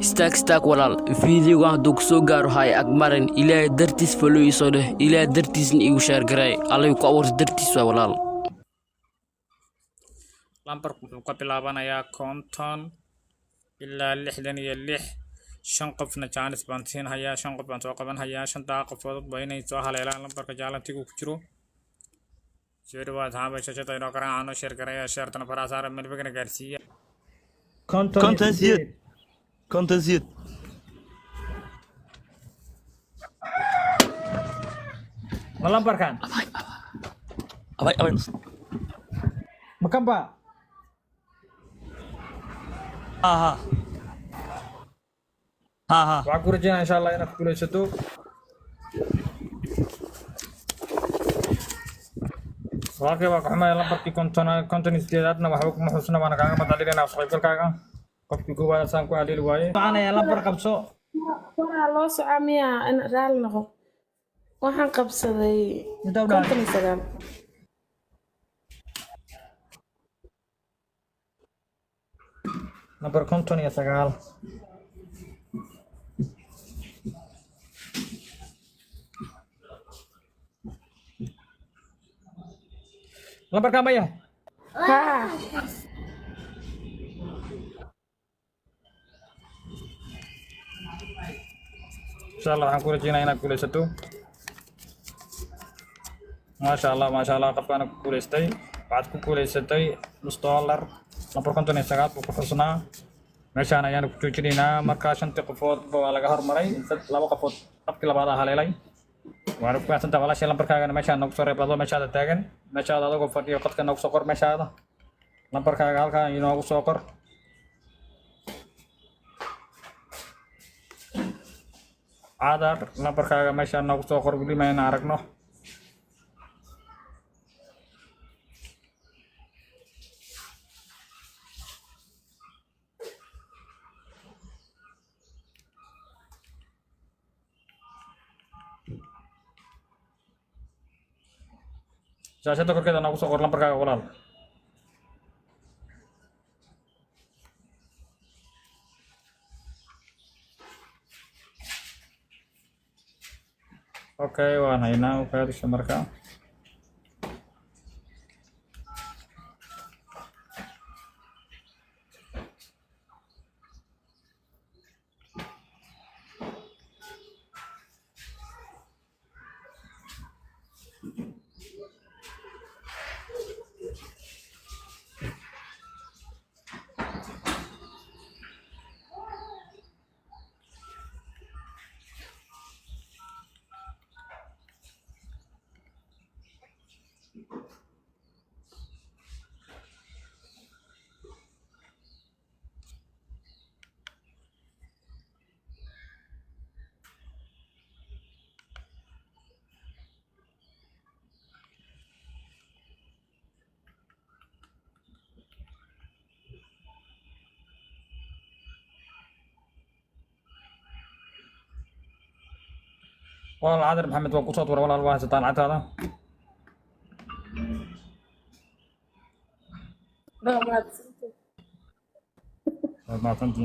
استاك walaal فيديو haduu ku soo gaaro hay agmarin ilaahay dartiis follow isoo dheh ilaahay dartiisna igu share garay alay ku awr dartiis waa walaal lambarku wuxuu ka bilaabanayaa 50 ilaa 66 shan qofna chance baan siin hayaa shan qof baan soo qaban hayaa shanta qofood waa inay soo haleelaan lambarka jaalantigu ku jiro شيروا ذهب شاشة إنه كرا عنو شير كرا شير تنا فراسار من بكرة كارسية كنت زيد والله بركان أباي مكان با ها وعكور جينا إن شاء الله إنك كل شتو واقع واقع ما يلا بركي كنتن استعدادنا وحبك محسنا وانا كاغا مدالينا صاحب كاغا قفكي غوا سان كو عليل واي انا يلا برقبسو waxa loo socamiyaa in raal noqo waxaan qabsaday konton sagaal number konton iyo sagaal lambar kamaya ha inshallah waxaan ku rajeynayaa inaad guulaysato maasha allah qofkaan ku guulaystay waxaad ku guulaysatay $1 lambar konton iyo sagaal buu ku xusnaa meeshaan ayaan ku joojinaynaa markaa shantii qofood waa laga hormaray laba qofood qofkii labaad haleelay waan ku faahfaahsan walaashay lambarkaagana meeshaan nagu soo reebado meeshaada taagan meeshaada adagoo fadhiyo qadka nagu soo qor meeshaada lambarkaaga halkaan inoogu soo qor عادر lambarkaaga meeshaan nagu soo qor weli ma ayna aragno shaashada korkeeda nagu soo qor lambarkaaga walaal okay waan haynaa u kaadisha markaa والله عادل محمد وقصات ورا والله الواحد طالعت هذا لا ما ما فهمت